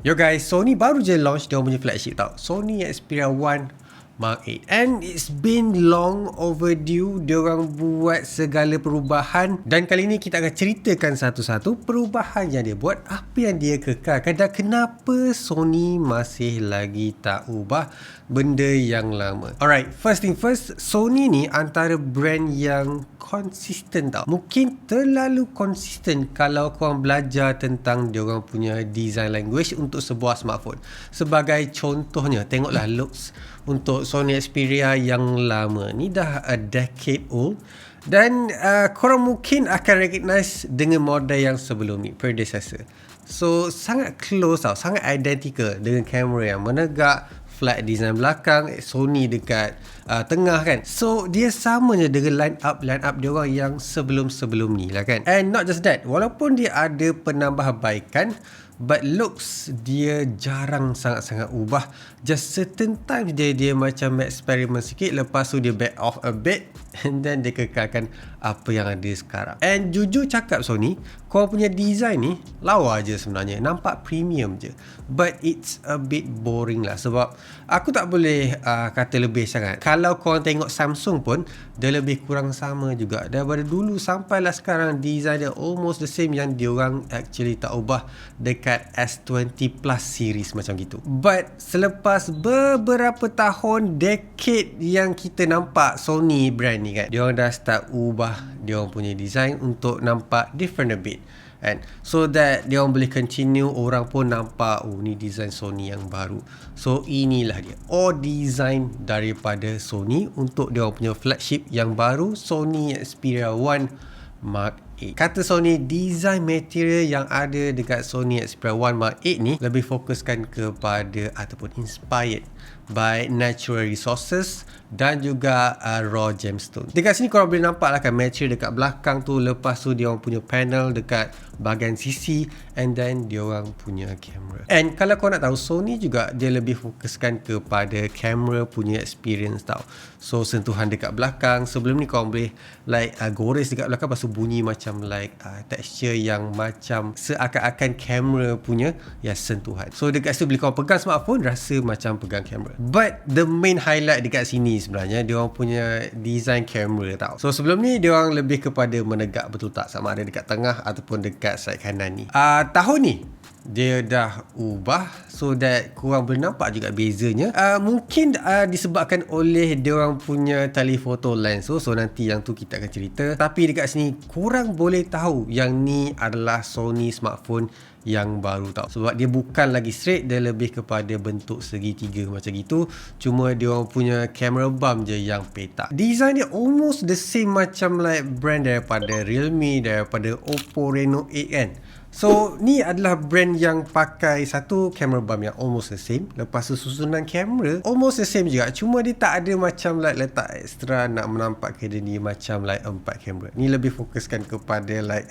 Yo guys, Sony baru je launch dia punya flagship tau. Sony Xperia 1 Mark 8. And it's been long overdue diorang buat segala perubahan. Dan kali ni kita akan ceritakan satu-satu perubahan yang dia buat, apa yang dia kekalkan dan kenapa Sony masih lagi tak ubah benda yang lama. Alright, first thing first, Sony ni antara brand yang konsisten tau. Mungkin terlalu konsisten kalau korang belajar tentang diorang punya design language untuk sebuah smartphone. Sebagai contohnya, tengoklah looks untuk Sony Xperia yang lama ni, dah a decade old. Dan korang mungkin akan recognize dengan model yang sebelum ni, predecessor. So sangat close tau, sangat identical dengan kamera yang menegak, flat design belakang, Sony dekat tengah kan. So dia sama je dengan line up diorang yang sebelum-sebelum ni lah kan. And not just that, walaupun dia ada penambahbaikan, but looks dia jarang sangat-sangat ubah. Just certain times dia macam eksperimen sikit, lepas tu dia back off a bit, and then dia kekalkan apa yang ada sekarang. And jujur cakap Sony, korang punya design ni lawa je sebenarnya, nampak premium je, but it's a bit boring lah. Sebab aku tak boleh kata lebih sangat. Kalau korang tengok Samsung pun, dia lebih kurang sama juga. Daripada dulu sampailah sekarang, design dia almost the same, yang diorang actually tak ubah dekat S20 Plus series macam gitu. But selepas beberapa tahun, decade yang kita nampak Sony brand ni kan, diorang dah start ubah diorang punya design untuk nampak different a bit. And so that diorang boleh continue, orang pun nampak, oh ni design Sony yang baru. So inilah dia, all design daripada Sony untuk diorang punya flagship yang baru, Sony Xperia 1 Mark 8. Kata Sony, design material yang ada dekat Sony Xperia 1 Mark 8 ni lebih fokuskan kepada ataupun inspired by natural resources dan juga raw gemstone. Dekat sini korang boleh nampak lah kan material dekat belakang tu, lepas tu dia orang punya panel dekat bahagian sisi, and then dia orang punya kamera. And kalau korang nak tahu, Sony juga dia lebih fokuskan kepada kamera punya experience tau. So sentuhan dekat belakang, sebelum ni korang boleh like gores dekat belakang, lepas tu bunyi macam like texture yang macam seakan-akan kamera punya ya sentuhan. So dekat situ bila korang pegang smartphone, rasa macam pegang kamera. But the main highlight dekat sini sebenarnya dia orang punya design kamera tau. So sebelum ni dia orang lebih kepada menegak betul tak, sama ada dekat tengah ataupun dekat side kanan ni. Tahun ni dia dah ubah so that korang boleh nampak juga bezanya. Mungkin disebabkan oleh dia orang punya telephoto lens. So nanti yang tu kita akan cerita. Tapi dekat sini korang boleh tahu yang ni adalah Sony smartphone yang baru tau. Sebab dia bukan lagi straight, dia lebih kepada bentuk segitiga macam gitu. Cuma dia orang punya camera bump je yang petak. Design dia almost the same macam like brand daripada Realme, daripada Oppo Reno 8 kan. So ni adalah brand yang pakai satu camera bump yang almost the same. Lepas tu susunan kamera almost the same juga. Cuma dia tak ada macam like letak extra nak menampakkan dia ni macam like 4 kamera. Ni lebih fokuskan kepada like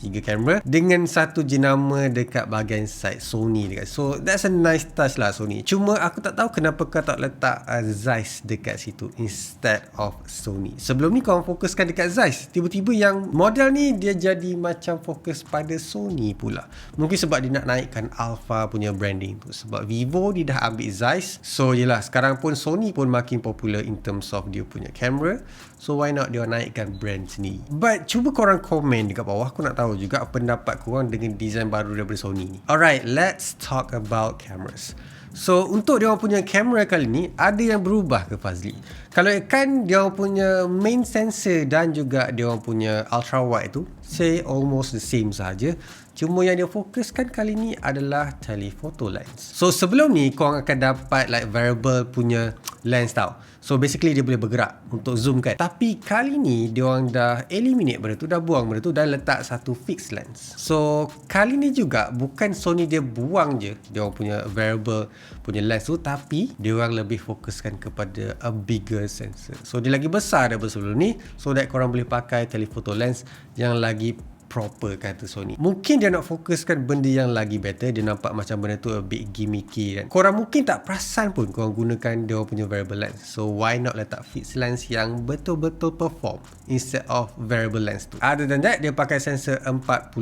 3 kamera dengan satu jenama dekat bahagian side Sony dekat. So that's a nice touch lah Sony. Cuma aku tak tahu kenapa kau tak letak Zeiss dekat situ instead of Sony. Sebelum ni kau fokuskan dekat Zeiss, tiba-tiba yang model ni dia jadi macam fokus pada Sony pula. Mungkin sebab dia nak naikkan Alpha punya branding tu. Sebab Vivo dia dah ambil Zeiss. So yelah, sekarang pun Sony pun makin popular in terms of dia punya kamera. So why not dia naikkan brand sendiri. But cuba korang komen dekat bawah, aku nak tahu juga pendapat korang dengan design baru daripada Sony ni. Alright, let's talk about cameras. So untuk dia orang punya kamera kali ni, ada yang berubah ke Fazli? Kalau kan dia orang punya main sensor dan juga dia orang punya ultra wide tu say almost the same saja. Cuma yang dia fokuskan kali ni adalah telephoto lens. So sebelum ni korang akan dapat like variable punya lens tau. So basically dia boleh bergerak untuk zoom kan. Tapi kali ni dia orang dah eliminate benda tu, dah buang benda tu dan letak satu fixed lens. So kali ni juga bukan Sony dia buang je dia orang punya variable punya lens tu, tapi dia orang lebih fokuskan kepada a bigger sensor. So dia lagi besar daripada sebelum ni, so that korang boleh pakai telephoto lens yang lagi proper kata Sony. Mungkin dia nak fokuskan benda yang lagi better. Dia nampak macam benda tu a bit gimmicky kan. Korang mungkin tak perasan pun korang gunakan dia punya variable lens. So why not letak fixed lens yang betul-betul perform instead of variable lens tu. Other than that, dia pakai sensor 48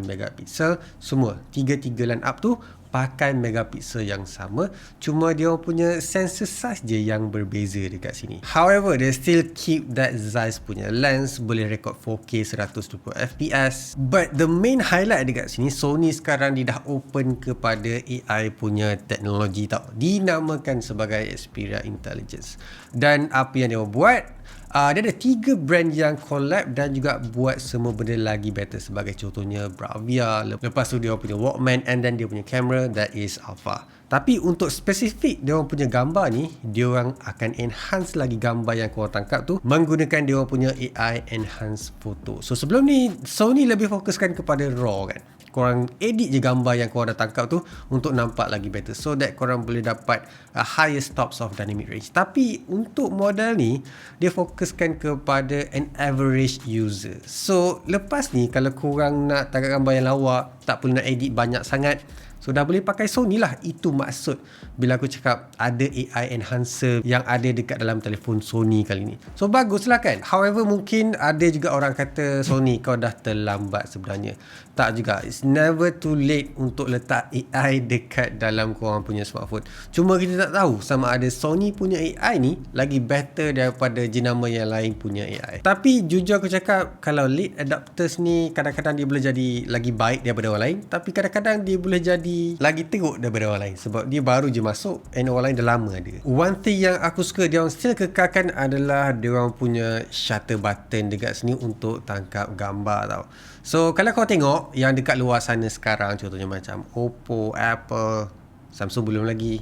megapiksel. Semua 3 line up tu pakai megapixel yang sama, cuma dia punya sensor size je yang berbeza dekat sini. However, they still keep that Zeiss punya lens, boleh record 4K 120fps. But the main highlight dekat sini, Sony sekarang dia dah open kepada AI punya teknologi tau. Dinamakan sebagai Xperia Intelligence. Dan apa yang dia buat, dia ada 3 brand yang collab dan juga buat semua benda lagi better. Sebagai contohnya Bravia, lepas tu dia punya Walkman, and then dia punya camera, that is Alpha. Tapi untuk spesifik dia orang punya gambar ni, dia orang akan enhance lagi gambar yang korang tangkap tu menggunakan dia orang punya AI enhance photo. So sebelum ni Sony lebih fokuskan kepada raw kan. Korang edit je gambar yang korang dah tangkap tu untuk nampak lagi better, so that korang boleh dapat higher stops of dynamic range. Tapi untuk model ni, dia fokuskan kepada an average user. So lepas ni kalau korang nak tangkap gambar yang lawa, tak perlu nak edit banyak sangat, so dah boleh pakai Sony lah. Itu maksud bila aku cakap ada AI enhancer yang ada dekat dalam telefon Sony kali ni. So baguslah kan. However, mungkin ada juga orang kata, Sony kau dah terlambat sebenarnya. Tak juga. It's never too late untuk letak AI dekat dalam korang punya smartphone. Cuma kita tak tahu sama ada Sony punya AI ni lagi better daripada jenama yang lain punya AI. Tapi jujur aku cakap, kalau late adapters ni kadang-kadang dia boleh jadi lagi baik daripada orang lain, tapi kadang-kadang dia boleh jadi lagi teruk daripada orang lain sebab dia baru je masuk and orang lain dah lama ada. One thing yang aku suka dia orang still kekalkan adalah dia orang punya shutter button dekat sini untuk tangkap gambar tau. So kalau kau tengok yang dekat luar sana sekarang, contohnya macam Oppo, Apple, Samsung belum lagi,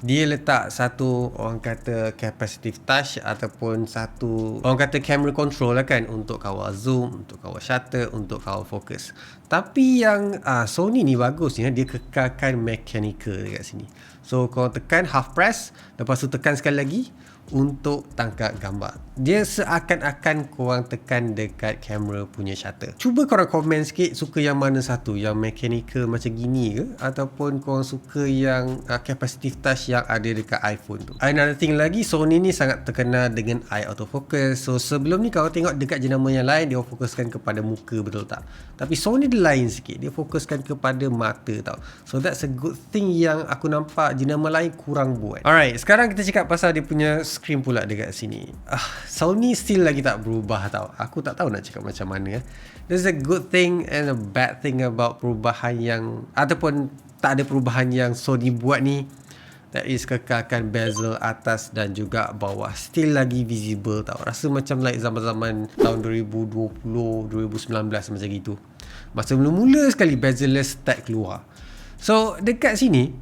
dia letak satu orang kata capacitive touch ataupun satu orang kata camera control lah kan, untuk kawal zoom, untuk kawal shutter, untuk kawal fokus. Tapi yang Sony ni bagusnya dia kekalkan mechanical dekat sini. So korang tekan half press, lepas tu tekan sekali lagi untuk tangkap gambar. Dia seakan-akan korang tekan dekat kamera punya shutter. Cuba korang komen sikit suka yang mana satu, yang mechanical macam gini ke, ataupun korang suka yang capacitive touch yang ada dekat iPhone tu. Another thing lagi, Sony ni sangat terkenal dengan eye autofocus. So sebelum ni kalau tengok dekat jenama yang lain, dia fokuskan kepada muka, betul tak? Tapi Sony dia lain sikit, dia fokuskan kepada mata tau. So that's a good thing yang aku nampak jenama lain kurang buat. Alright, sekarang kita cakap pasal dia punya screen pula dekat sini. Sony still lagi tak berubah tau. Aku tak tahu nak cakap macam mana. There's a good thing and a bad thing about perubahan yang, ataupun tak ada perubahan yang Sony buat ni. That is kekalkan bezel atas dan juga bawah still lagi visible tau. Rasa macam like zaman-zaman tahun 2020, 2019 macam gitu. Masa mula-mula sekali bezel-less start keluar. So dekat sini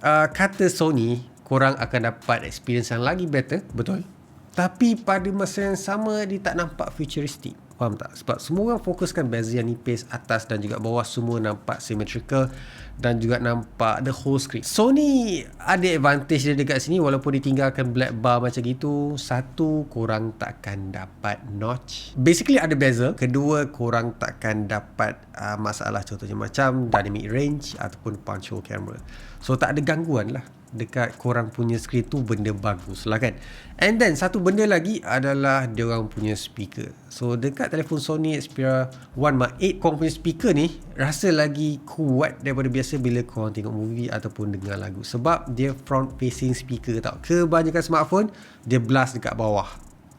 kata Sony korang akan dapat experience yang lagi better, betul. Tapi pada masa yang sama dia tak nampak futuristic. Faham tak? Sebab semua orang fokuskan bezel yang nipis, atas dan juga bawah semua nampak symmetrical dan juga nampak the whole screen. Sony ada advantage dia dekat sini, walaupun ditinggalkan black bar macam gitu. Satu, korang takkan dapat notch. Basically ada bezel. Kedua, korang takkan dapat masalah contohnya macam dynamic range ataupun punch hole camera. So tak ada gangguan lah dekat korang punya screen tu, benda bagus lah kan. And then satu benda lagi adalah dia orang punya speaker. So dekat telefon Sony Xperia 1 Mark 8, korang punya speaker ni rasa lagi kuat daripada biasa bila korang tengok movie ataupun dengar lagu, sebab dia front facing speaker tau. Kebanyakan smartphone dia blast dekat bawah,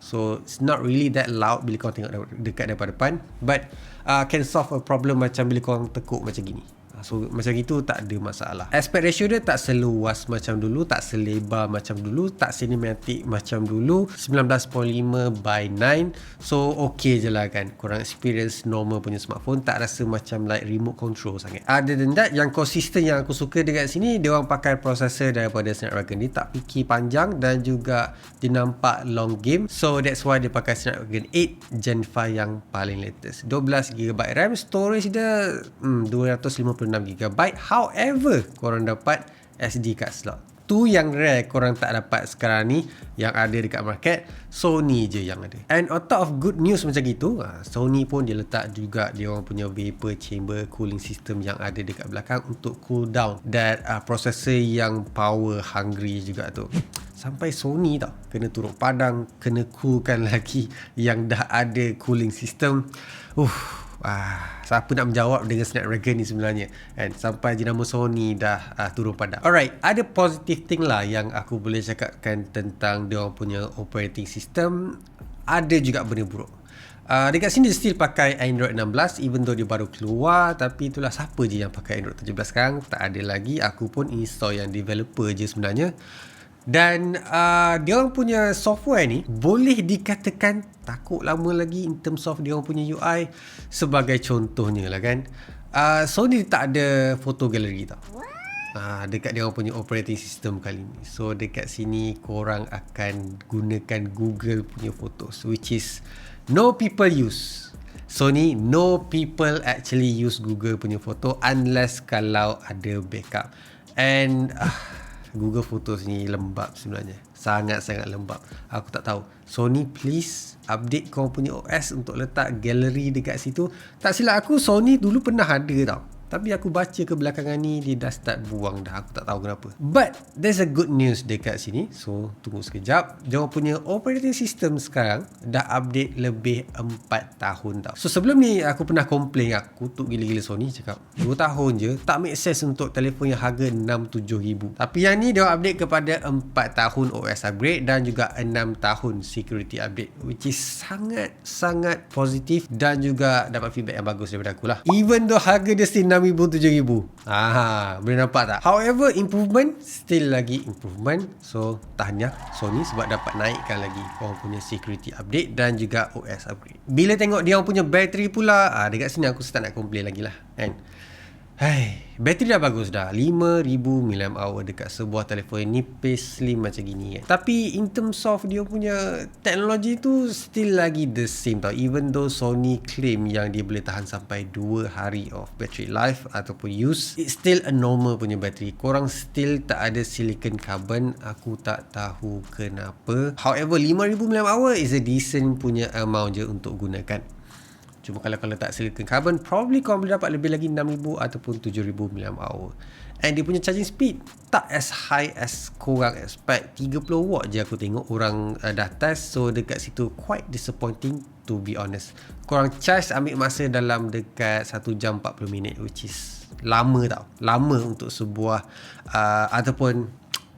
so it's not really that loud bila korang tengok dekat daripada depan, but can solve a problem macam bila korang tekuk macam gini. So macam itu tak ada masalah. Aspect ratio dia tak seluas macam dulu, tak selebar macam dulu, tak cinematic macam dulu. 19.5 by 9. So okay je lah kan. Korang experience normal punya smartphone, tak rasa macam like remote control sangat. Other than that, yang consistent yang aku suka dekat sini, dia orang pakai processor daripada Snapdragon. Dia tak fikir panjang dan juga dia nampak long game. So that's why dia pakai Snapdragon 8 Gen 5 yang paling latest. 12GB RAM, storage dia 256GB. However, korang dapat SD card slot. Tu yang rare korang tak dapat sekarang ni, yang ada dekat market. Sony je yang ada. And on top of good news macam gitu, Sony pun dia letak juga dia orang punya vapor chamber cooling system yang ada dekat belakang untuk cool down that processor yang power hungry juga tu. Sampai Sony tau kena turun padang, kena coolkan lagi yang dah ada cooling system. Siapa nak menjawab dengan Snapdragon ni sebenarnya, kan? Sampai jenama Sony dah turun padam. Alright, ada positive thing lah yang aku boleh cakapkan tentang dia orang punya operating system. Ada juga benda buruk. Dekat sini dia still pakai Android 16 even though dia baru keluar. Tapi itulah, siapa je yang pakai Android 17 sekarang? Tak ada lagi. Aku pun install yang developer je sebenarnya. Dan dia orang punya software ni boleh dikatakan takut lama lagi in terms of dia orang punya UI. Sebagai contohnya lah kan, Sony tak ada photo gallery tau. Dekat dia orang punya operating system kali ni. So dekat sini korang akan gunakan Google punya photos, which is no people use. Sony, no people actually use Google punya photo unless kalau ada backup. And Google Photos ni lembab sebenarnya. Sangat-sangat lembab. Aku tak tahu. Sony, please update kau punya OS untuk letak gallery dekat situ. Tak silap aku, Sony dulu pernah ada tau. Tapi aku baca ke belakangan ni dia dah start buang dah. Aku tak tahu kenapa. But there's a good news dekat sini. So tunggu sekejap. Dia punya operating system sekarang dah update lebih 4 tahun tau. So sebelum ni aku pernah complain, aku kutuk gila-gila Sony, cakap 2 tahun je tak make sense untuk telefon yang harga 6-7 ribu. Tapi yang ni dia update kepada 4 tahun OS upgrade dan juga 6 tahun security update, which is sangat-sangat positif dan juga dapat feedback yang bagus daripada aku lah. Even though harga dia still 6,000, 7,000. Boleh nampak tak? However, improvement, still lagi improvement. So, tahniah Sony sebab dapat naikkan lagi korang punya security update dan juga OS upgrade. Bila tengok dia orang punya battery pula, dekat sini aku start nak complain lagi lah, kan? Bateri dah bagus dah, 5,000 mAh dekat sebuah telefon nipis slim macam gini kan. Tapi in terms of dia punya teknologi tu still lagi the same tau. Even though Sony claim yang dia boleh tahan sampai 2 hari of battery life ataupun use, it's still a normal punya battery. Korang still tak ada silicon carbon. Aku tak tahu kenapa. However, 5,000 mAh is a decent punya amount je untuk gunakan. Cuma kalau letak silicon carbon, probably korang boleh dapat lebih lagi 6,000 ataupun 7,000 mAh. And dia punya charging speed tak as high as korang expect. 30 watt je aku tengok orang dah test. So dekat situ quite disappointing to be honest. Korang charge ambil masa dalam dekat 1 jam 40 minit, which is lama tau. Lama untuk sebuah ataupun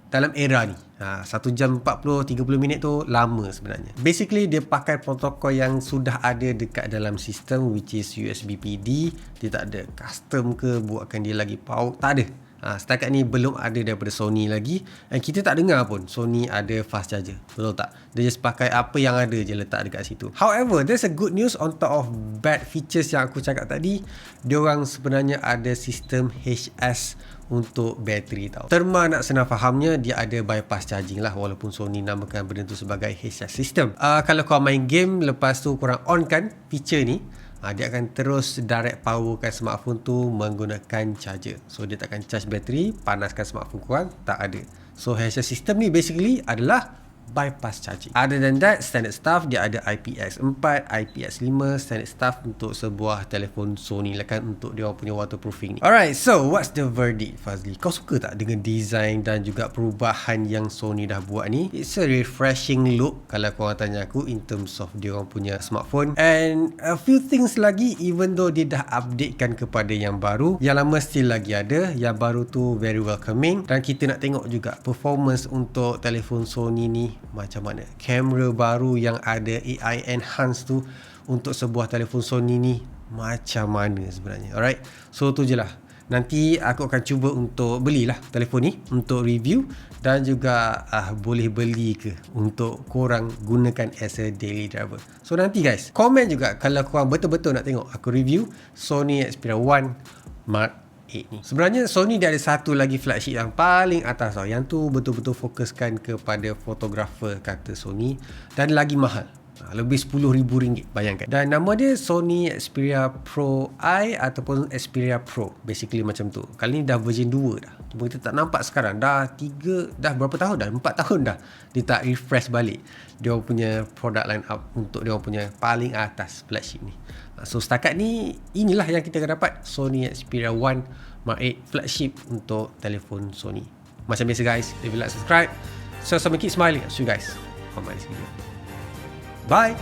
dalam era ni. 1 jam 40-30 minit tu lama sebenarnya. Basically dia pakai protokol yang sudah ada dekat dalam sistem, which is USB PD. Dia tak ada custom ke buatkan dia lagi power, tak ada. Setakat ni belum ada daripada Sony lagi. Dan kita tak dengar pun Sony ada fast charger. Betul tak? Dia just pakai apa yang ada je letak dekat situ. However, there's a good news on top of bad features yang aku cakap tadi. Diorang sebenarnya ada sistem HS untuk bateri tau. Terma nak senang fahamnya, dia ada bypass charging lah, walaupun Sony namakan benda tu sebagai HS system. Kalau kau main game, lepas tu korang on kan feature ni, dia akan terus direct powerkan smartphone tu menggunakan charger. So dia takkan charge bateri, panaskan smartphone korang, tak ada. So HS system ni basically adalah bypass charging. Other than that, standard stuff dia ada IPX4, IPX5, standard stuff untuk sebuah telefon Sony lah kan, untuk dia orang punya waterproofing ni. Alright, so what's the verdict, Fazli? Kau suka tak dengan design dan juga perubahan yang Sony dah buat ni? It's a refreshing look kalau korang tanya aku in terms of dia orang punya smartphone. And a few things lagi, even though dia dah updatekan kepada yang baru, yang lama still lagi ada. Yang baru tu very welcoming. Dan kita nak tengok juga performance untuk telefon Sony ni macam mana. Kamera baru yang ada AI enhance tu untuk sebuah telefon Sony ni macam mana sebenarnya. Alright, so tu je lah. Nanti aku akan cuba untuk belilah telefon ni untuk review dan juga boleh beli ke untuk korang gunakan as a daily driver. So nanti guys, komen juga kalau korang betul-betul nak tengok aku review Sony Xperia 1 Mark 8 ni. Sebenarnya Sony dia ada satu lagi flagship yang paling atas tau. Yang tu betul-betul fokuskan kepada fotografer kata Sony, dan lagi mahal. Lebih RM10,000, bayangkan. Dan nama dia Sony Xperia Pro I ataupun Xperia Pro, basically macam tu. Kali ni dah version 2 dah. Cuma kita tak nampak sekarang. Dah berapa tahun dah? 4 tahun dah dia tak refresh balik dia punya product line up untuk dia punya paling atas flagship ni. So setakat ni inilah yang kita akan dapat, Sony Xperia 1 Mark 8 flagship untuk telefon Sony. Macam biasa guys, if you like, subscribe. So keep smiling. See you guys on my next video. Bye.